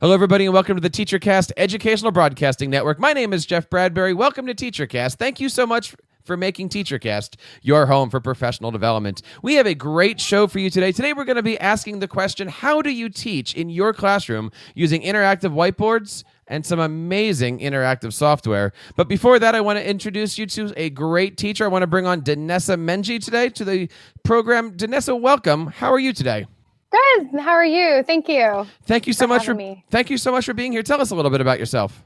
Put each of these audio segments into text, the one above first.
Hello, everybody, and welcome to the TeacherCast Educational Broadcasting Network. My name is Jeff Bradbury. Welcome to TeacherCast. Thank you so much for making TeacherCast your home for professional development. We have a great show for you today. Today, we're going to be asking the question, how do you teach in your classroom using interactive whiteboards and some amazing interactive software? But before that, I want to introduce you to a great teacher. I want to bring on Danesa Menge today to the program. Danesa, welcome. How are you today? Good. How are you? Thank you. Thank you so much for being here. Tell us a little bit about yourself.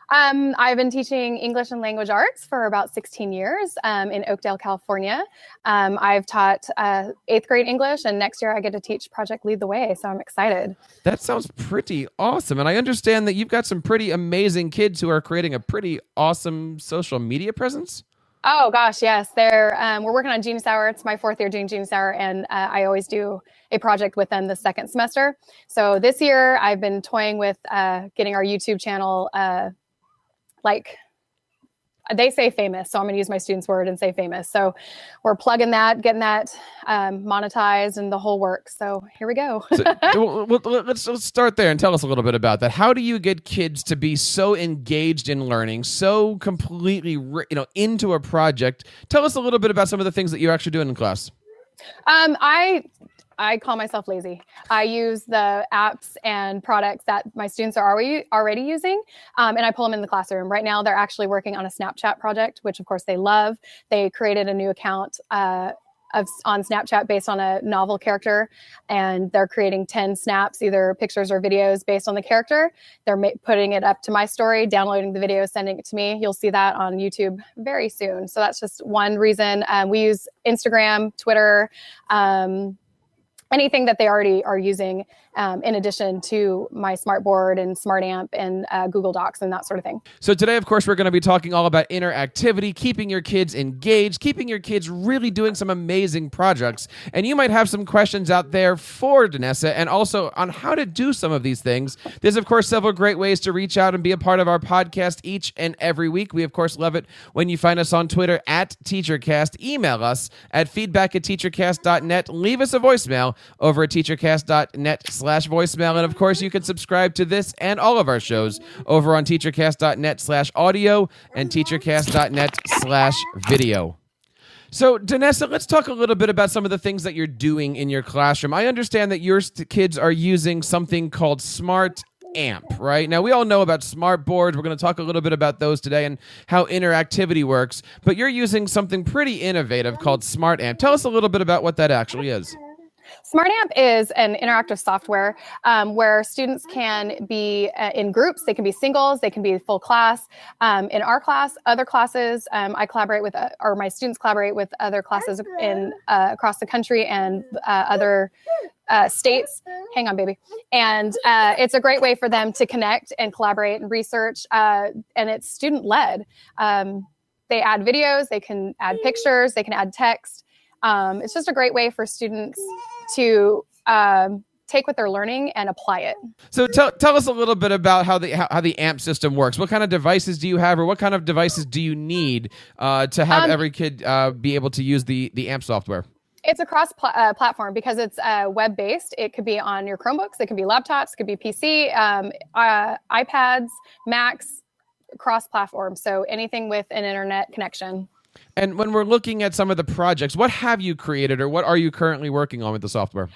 I've been teaching English and language arts for about 16 years in Oakdale, California. I've taught 8th grade English, and next year I get to teach Project Lead the Way, so I'm excited. That sounds pretty awesome. And I understand that you've got some pretty amazing kids who are creating a pretty awesome social media presence. Oh, gosh, yes. We're working on Genius Hour. It's my 4th year doing Genius Hour, and I always do a project with them the second semester. So this year I've been toying with getting our YouTube channel they say famous, so I'm going to use my students' word and say famous. So we're plugging that, getting that monetized and the whole works. So here we go. Let's start there and tell us a little bit about that. How do you get kids to be so engaged in learning, so completely into a project? Tell us a little bit about some of the things that you're actually doing in class. I call myself lazy. I use the apps and products that my students are already using, and I pull them in the classroom. Right now, they're actually working on a Snapchat project, which of course they love. They created a new account on Snapchat based on a novel character, and they're creating 10 snaps, either pictures or videos based on the character. They're putting it up to my story, downloading the video, sending it to me. You'll see that on YouTube very soon. So that's just one reason. We use Instagram, Twitter, anything that they already are using, in addition to my Smartboard and SmartAmp and Google Docs and that sort of thing. So today, of course, we're going to be talking all about interactivity, keeping your kids engaged, keeping your kids really doing some amazing projects. And you might have some questions out there for Denesa and also on how to do some of these things. There's, of course, several great ways to reach out and be a part of our podcast each and every week. We, of course, love it when you find us on Twitter at TeacherCast. Email us at feedback@teachercast.net. Leave us a voicemail over at teachercast.net/voicemail. And of course, you can subscribe to this and all of our shows over on teachercast.net/audio and teachercast.net/video. So, Denesa, let's talk a little bit about some of the things that you're doing in your classroom. I understand that your kids are using something called SMART Amp, right? Now, we all know about smart boards. We're going to talk a little bit about those today and how interactivity works. But you're using something pretty innovative called SMART Amp. Tell us a little bit about what that actually is. SmartAmp is an interactive software where students can be in groups. They can be singles. They can be full class. In our class, other classes, I collaborate with, or my students collaborate with other classes in across the country and other states. Hang on, baby. And it's a great way for them to connect and collaborate and research. And it's student-led. They add videos. They can add pictures. They can add text. It's just a great way for students to take what they're learning and apply it. So tell us a little bit about how the AMP system works. What kind of devices do you have, or what kind of devices do you need to have every kid be able to use the AMP software? It's a cross-platform because it's web-based. It could be on your Chromebooks. It could be laptops. It could be PC, iPads, Macs, cross-platform. So anything with an internet connection. And when we're looking at some of the projects, what have you created or what are you currently working on with the software?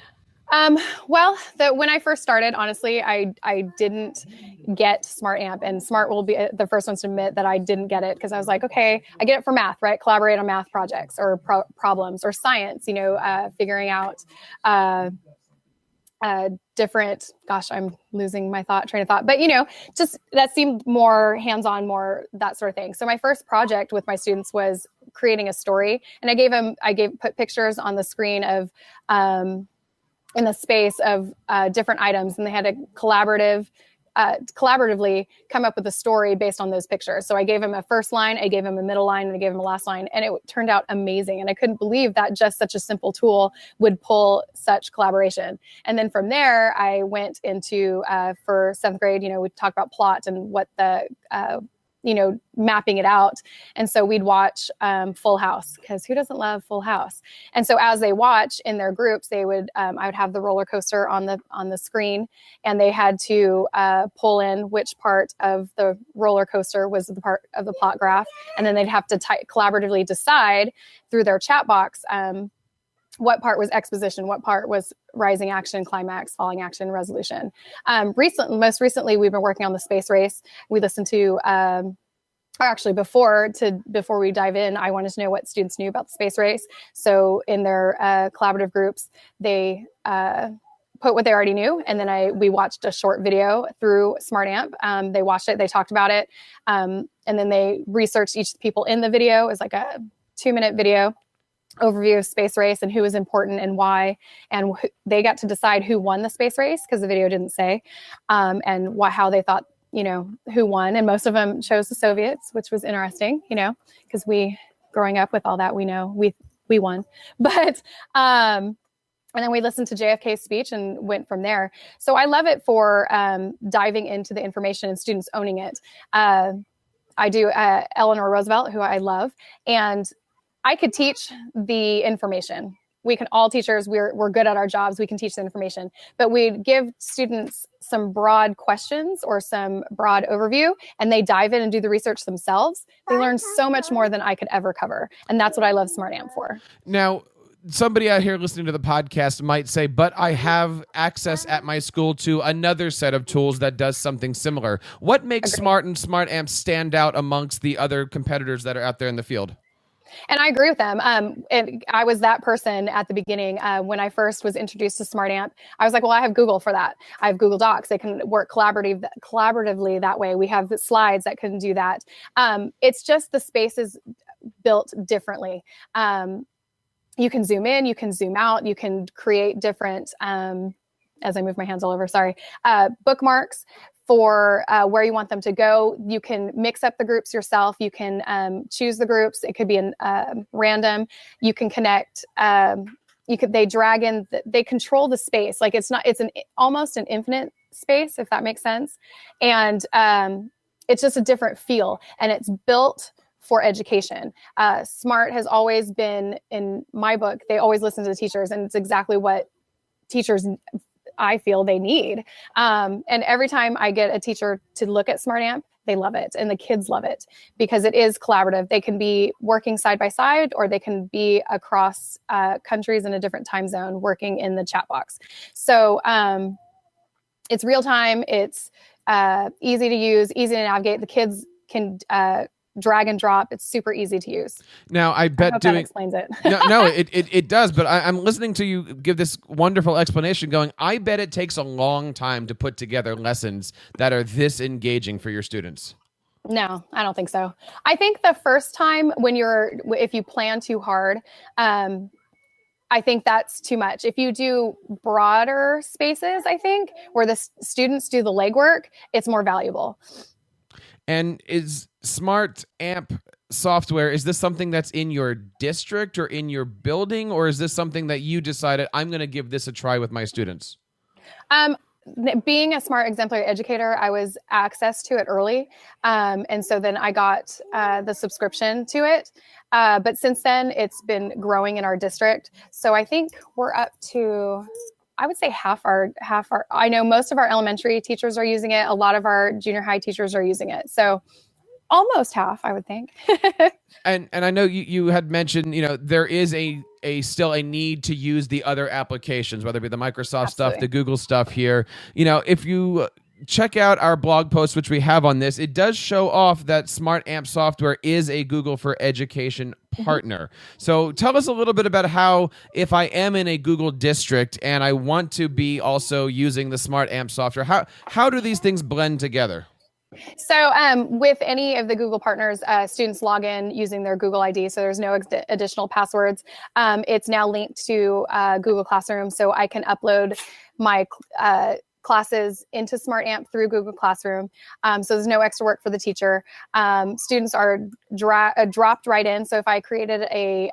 When I first started, honestly, I didn't get SmartAmp, and Smart will be the first ones to admit that I didn't get it because I was like, okay, I get it for math, right? Collaborate on math projects or problems or science, figuring out different, gosh, I'm losing my train of thought, but just that seemed more hands-on, more that sort of thing. So my first project with my students was creating a story, and I put pictures on the screen of, in the space of different items, and they had to collaboratively come up with a story based on those pictures. So I gave him a first line, I gave him a middle line, and I gave him a last line, and it turned out amazing. And I couldn't believe that just such a simple tool would pull such collaboration. And then from there, I went into, for 7th grade, we talked about plot and what the mapping it out. And so we'd watch Full House, because who doesn't love Full House? And so as they watch in their groups, they would I would have the roller coaster on the screen, and they had to pull in which part of the roller coaster was the part of the plot graph, and then they'd have to collaboratively decide through their chat box what part was exposition, what part was rising action, climax, falling action, resolution. Most recently, we've been working on the space race. We listened to, before we dive in, I wanted to know what students knew about the space race. So in their collaborative groups, they put what they already knew, and then we watched a short video through SMART Amp. They watched it, they talked about it, and then they researched each of the people in the video. It was like a 2-minute video overview of space race and who was important and why, and they got to decide who won the space race, because the video didn't say, and how they thought, who won. And most of them chose the Soviets, which was interesting, because we, growing up with all that, we know we won. But and then we listened to JFK's speech and went from there. So I love it for diving into the information and students owning it. I do Eleanor Roosevelt, who I love, and I could teach the information. We can, all teachers, we're good at our jobs. We can teach the information, but we'd give students some broad questions or some broad overview, and they dive in and do the research themselves. They learn so much more than I could ever cover. And that's what I love SMART Amp for. Now, somebody out here listening to the podcast might say, but I have access at my school to another set of tools that does something similar. What makes SMART and SMART Amp stand out amongst the other competitors that are out there in the field? And I agree with them. And I was that person at the beginning. When I first was introduced to SMART Amp, I was like, well, I have Google for that. I have Google Docs. They can work collaboratively that way. We have the slides that can do that. It's just the space is built differently. You can zoom in, you can zoom out, you can create different, as I move my hands all over, sorry, bookmarks for where you want them to go. You can mix up the groups yourself. You can choose the groups. It could be random. You can connect. They drag in. They control the space. Like it's almost an infinite space, if that makes sense. And it's just a different feel, and it's built for education. SMART has always been, in my book, they always listen to the teachers, and it's exactly what teachers, I feel, they need. And every time I get a teacher to look at SMART Amp, they love it, and the kids love it, because it is collaborative. They can be working side by side, or they can be across countries in a different time zone working in the chat box. So it's real time. It's easy to use, easy to navigate. The kids can drag and drop. It's super easy to use. Now, I bet that explains it. no, it does. But I'm listening to you give this wonderful explanation going, I bet it takes a long time to put together lessons that are this engaging for your students. No, I don't think so. I think the first time if you plan too hard, I think that's too much. If you do broader spaces, I think, where the students do the legwork, it's more valuable. And is SMART Amp software, is this something that's in your district or in your building, or is this something that you decided, I'm going to give this a try with my students? Being a SMART Exemplary Educator, I was access to it early. And so then I got the subscription to it. But since then, it's been growing in our district. So I think we're up to, I would say half our, I know most of our elementary teachers are using it. A lot of our junior high teachers are using it. So almost half, I would think. And I know you had mentioned, there is still a need to use the other applications, whether it be the Microsoft stuff, the Google stuff here. If you check out our blog post, which we have on this, it does show off that SMART Amp software is a Google for Education partner. So tell us a little bit about how, if I am in a Google district and I want to be also using the SMART Amp software, how do these things blend together? So with any of the Google partners, students log in using their Google ID, so there's no additional passwords. It's now linked to Google Classroom, so I can upload my classes into SMART Amp through Google Classroom. So there's no extra work for the teacher. Students are dropped right in. So if I created a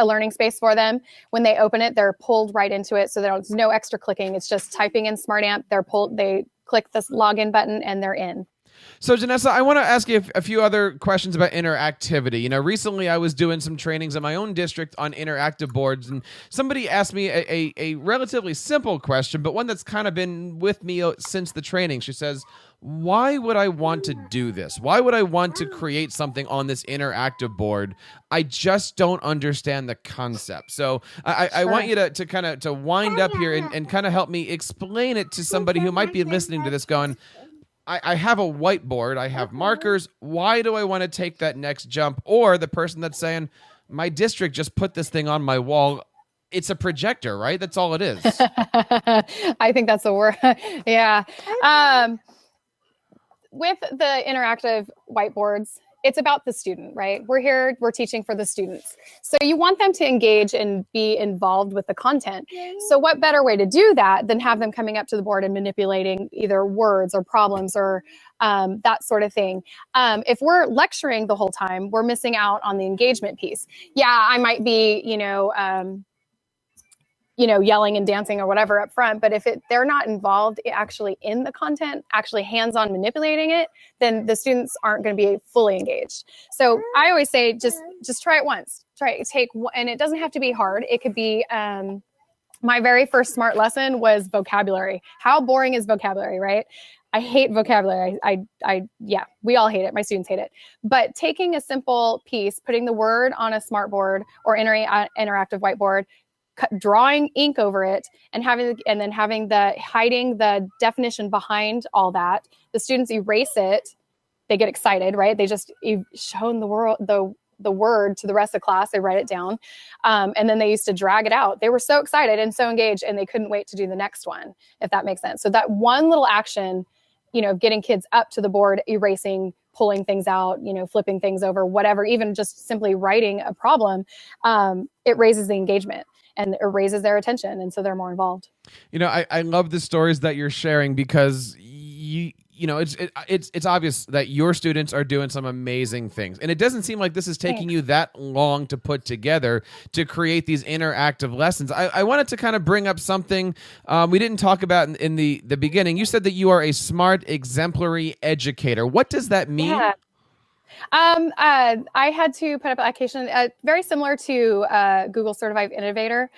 learning space for them, when they open it, they're pulled right into it. So there's no extra clicking. It's just typing in SMART Amp. They click this login button and they're in. So, Denesa, I want to ask you a few other questions about interactivity. Recently I was doing some trainings in my own district on interactive boards, and somebody asked me a relatively simple question, but one that's kind of been with me since the training. She says, why would I want to do this? Why would I want to create something on this interactive board? I just don't understand the concept. So I want you to kind of to wind up here and kind of help me explain it to somebody who might be listening to this going, I have a whiteboard, I have markers. Why do I want to take that next jump? Or the person that's saying, my district just put this thing on my wall. It's a projector, right? That's all it is. I think that's the word. Yeah. With the interactive whiteboards, it's about the student, right? We're teaching for the students. So you want them to engage and be involved with the content. So what better way to do that than have them coming up to the board and manipulating either words or problems or that sort of thing. If we're lecturing the whole time, we're missing out on the engagement piece. Yeah, I might be, yelling and dancing or whatever up front. But if they're not involved actually in the content, actually hands-on manipulating it, then the students aren't going to be fully engaged. So I always say, just try it once. And it doesn't have to be hard. It could be, my very first SMART lesson was vocabulary. How boring is vocabulary, right? I hate vocabulary. Yeah, we all hate it. My students hate it. But taking a simple piece, putting the word on a SMART board or interactive whiteboard, drawing ink over it and hiding the definition behind all that. The students erase it. They get excited, right? They just shown the word to the rest of the class. They write it down. And then they used to drag it out. They were so excited and so engaged, and they couldn't wait to do the next one, if that makes sense. So that one little action, getting kids up to the board, erasing, pulling things out, flipping things over, whatever, even just simply writing a problem, it raises the engagement. And it raises their attention, and so they're more involved. I love the stories that you're sharing because it's obvious that your students are doing some amazing things, and it doesn't seem like this is taking you that long to put together to create these interactive lessons. I wanted to kind of bring up something we didn't talk about in the beginning. You said that you are a SMART Exemplary Educator. What does that mean? Yeah. I had to put up an application very similar to Google Certified Innovator.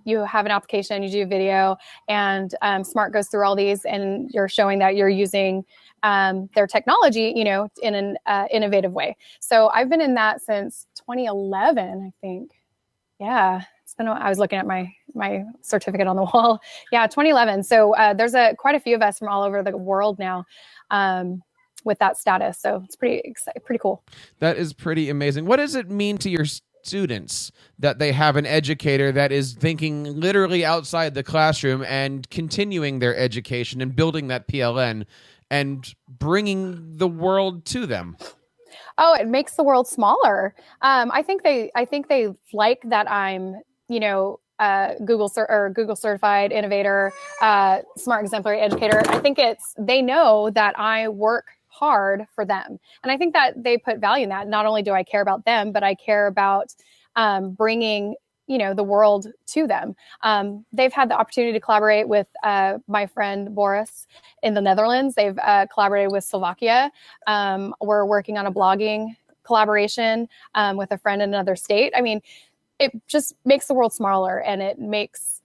You have an application, you do a video, and SMART goes through all these, and you're showing that you're using their technology, in an innovative way. So I've been in that since 2011, I think. Yeah, it's been. I was looking at my certificate on the wall. Yeah, 2011. So there's quite a few of us from all over the world now. With that status. So it's pretty cool. That is pretty amazing. What does it mean to your students that they have an educator that is thinking literally outside the classroom and continuing their education and building that PLN and bringing the world to them? Oh, it makes the world smaller. I think they like that I'm, Google Certified Innovator, SMART Exemplary Educator. I think they know that I work hard for them. And I think that they put value in that. Not only do I care about them, but I care about bringing, the world to them. They've had the opportunity to collaborate with my friend Boris in the Netherlands. They've collaborated with Slovakia. We're working on a blogging collaboration with a friend in another state. I mean, it just makes the world smaller, and it makes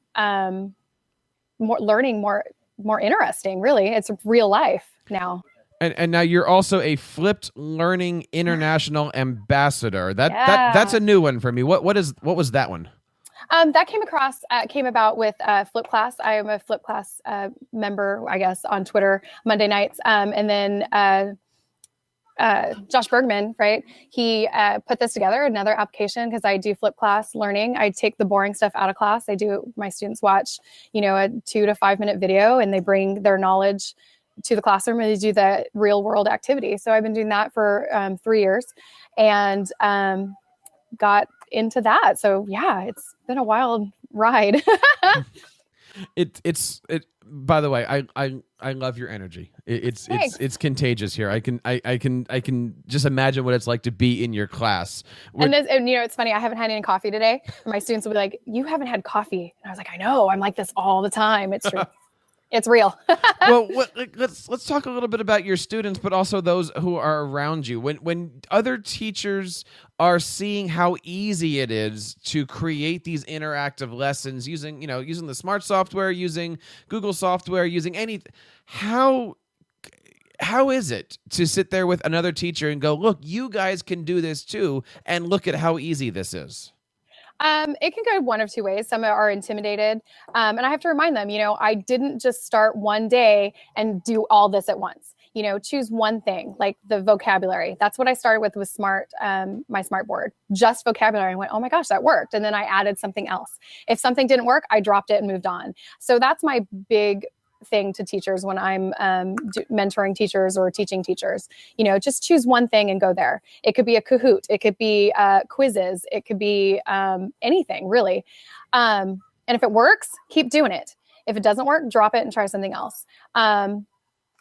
learning more interesting. Really, it's real life now. And now you're also a Flipped Learning International Ambassador. That's a new one for me. What was that one? That came about with Flip Class. I am a Flip Class member, I guess, on Twitter Monday nights, and then Josh Bergman, right? He put this together, another application, because I do Flip Class learning. I take the boring stuff out of class. My students watch, a 2 to 5 minute video, and they bring their knowledge to the classroom and they do the real world activity. So I've been doing that for 3 years and got into that. So yeah, it's been a wild ride. By the way, I love your energy. It's contagious here. I can just imagine what it's like to be in your class. And it's funny. I haven't had any coffee today. My students will be like, "You haven't had coffee," and I was like, "I know. I'm like this all the time." It's true. It's real. Well, let's talk a little bit about your students, but also those who are around you. When other teachers are seeing how easy it is to create these interactive lessons using the SMART software, using Google software, using how is it to sit there with another teacher and go, look, you guys can do this too, and look at how easy this is? It can go one of two ways. Some are intimidated. And I have to remind them, I didn't just start one day and do all this at once. Choose one thing, like the vocabulary. That's what I started with SMART, my SMART board, just vocabulary. I went, oh my gosh, that worked. And then I added something else. If something didn't work, I dropped it and moved on. So that's my big thing to teachers when I'm mentoring teachers or teaching teachers. Just choose one thing and go there. It could be a Kahoot. It could be quizzes. It could be anything, really. And if it works, keep doing it. If it doesn't work, drop it and try something else.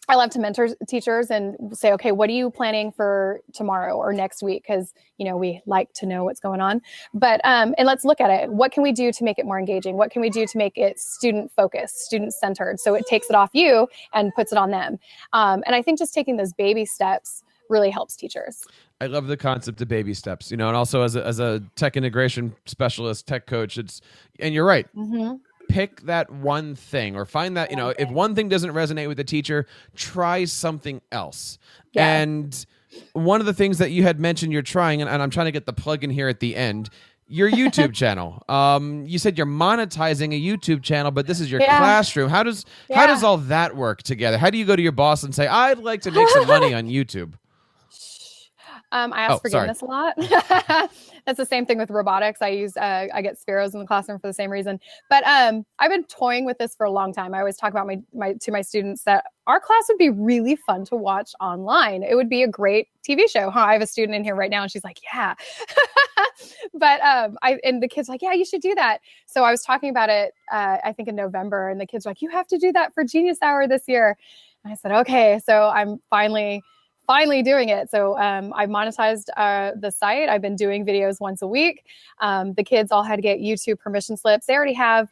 I love to mentor teachers and say, okay, what are you planning for tomorrow or next week? Because, we like to know what's going on. But, and let's look at it. What can we do to make it more engaging? What can we do to make it student focused, student centered? So it takes it off you and puts it on them. And I think just taking those baby steps really helps teachers. I love the concept of baby steps, and also as a tech integration specialist, tech coach, and you're right. Mm-hmm. Pick that one thing or find that, if one thing doesn't resonate with the teacher, try something else. Yeah. And one of the things that you had mentioned you're trying, and I'm trying to get the plug in here at the end, your YouTube channel. You said you're monetizing a YouTube channel, but this is your classroom. How does all that work together? How do you go to your boss and say, I'd like to make some money on YouTube? I ask forgiveness a lot. That's the same thing with robotics. I get sparrows in the classroom for the same reason. But I've been toying with this for a long time. I always talk about to my students that our class would be really fun to watch online. It would be a great TV show. I have a student in here right now, and she's like, yeah. But and the kid's like, yeah, you should do that. So I was talking about it, I think in November, and the kid's like, you have to do that for Genius Hour this year. And I said, okay. So I'm finally doing it. So I monetized the site. I've been doing videos once a week. The kids all had to get YouTube permission slips. They already have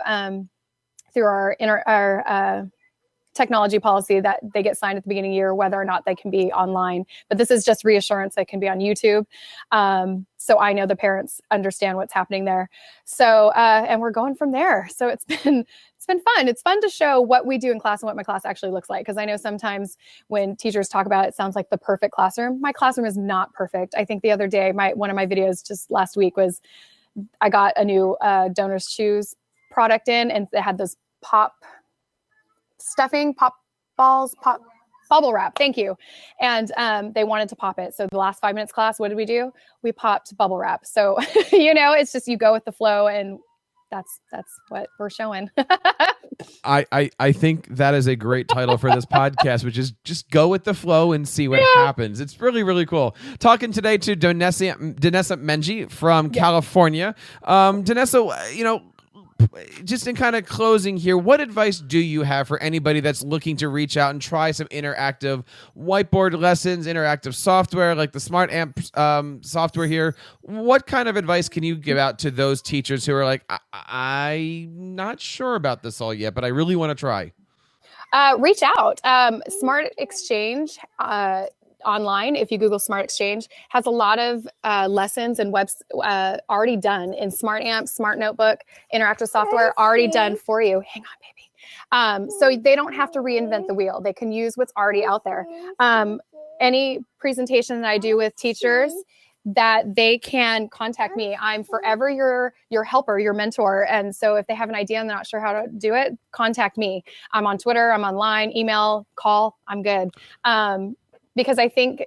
through our technology policy that they get signed at the beginning of the year, whether or not they can be online. But this is just reassurance that can be on YouTube. So I know the parents understand what's happening there. So and we're going from there. So it's been fun. It's fun to show what we do in class and what my class actually looks like. Because I know sometimes when teachers talk about it, it sounds like the perfect classroom. My classroom is not perfect. I think the other day, one of my videos just last week was I got a new Donor's Choose product in, and it had those pop balls, bubble wrap. Thank you. And they wanted to pop it. So the last 5 minutes class, what did we do? We popped bubble wrap. So, it's just you go with the flow, and that's what we're showing. I think that is a great title for this podcast, which is just go with the flow and see what happens. It's really, really cool. Talking today to Danesa Menge from California. Danesa, just in kind of closing here, what advice do you have for anybody that's looking to reach out and try some interactive whiteboard lessons, interactive software like the SMART software here? What kind of advice can you give out to those teachers who are like, I'm not sure about this all yet, but I really want to try? Reach out. Smart Exchange online, if you Google Smart Exchange, has a lot of lessons and webs already done in Smart Amp, Smart Notebook, interactive software already done for you. Hang on, baby. So they don't have to reinvent the wheel. They can use what's already out there. Any presentation that I do with teachers, that they can contact me. I'm forever your helper, your mentor. And so if they have an idea and they're not sure how to do it, contact me. I'm on Twitter, I'm online, email, call, I'm good. Because I think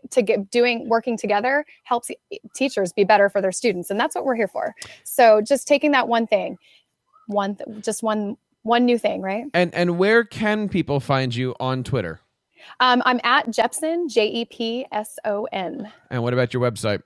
working together helps teachers be better for their students. And that's what we're here for. So just taking that one thing, one new thing, right? And where can people find you on Twitter? I'm at Jepson, Jepson. And what about your website?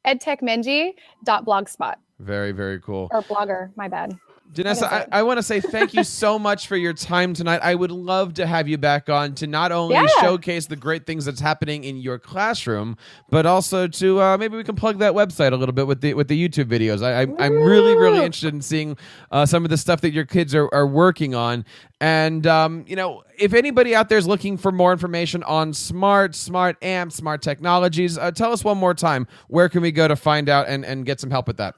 edtechmenge.blogspot. Very, very cool. Or blogger, my bad. Danesa, I want to say thank you so much for your time tonight. I would love to have you back on to not only showcase the great things that's happening in your classroom, but also to maybe we can plug that website a little bit with the YouTube videos. I'm really, really interested in seeing some of the stuff that your kids are working on. And, if anybody out there is looking for more information on SMART AMP, SMART technologies, tell us one more time, where can we go to find out and get some help with that?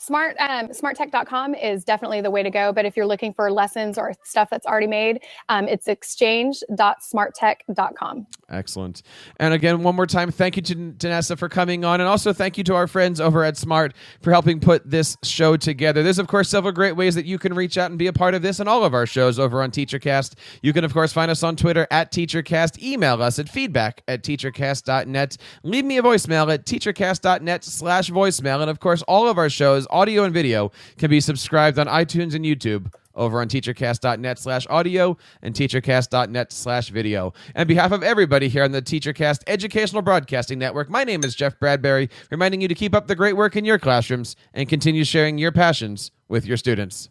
Smarttech.com is definitely the way to go. But if you're looking for lessons or stuff that's already made, it's exchange.smarttech.com. Excellent. And again, one more time, thank you to Denesa for coming on. And also thank you to our friends over at SMART for helping put this show together. There's, of course, several great ways that you can reach out and be a part of this and all of our shows over on TeacherCast. You can, of course, find us on Twitter at TeacherCast. Email us at feedback@teachercast.net. Leave me a voicemail at teachercast.net/voicemail. And, of course, all of our shows, audio and video, can be subscribed on iTunes and YouTube over on teachercast.net/audio and teachercast.net/video. On behalf of everybody here on the TeacherCast Educational Broadcasting Network, my name is Jeff Bradbury, reminding you to keep up the great work in your classrooms and continue sharing your passions with your students.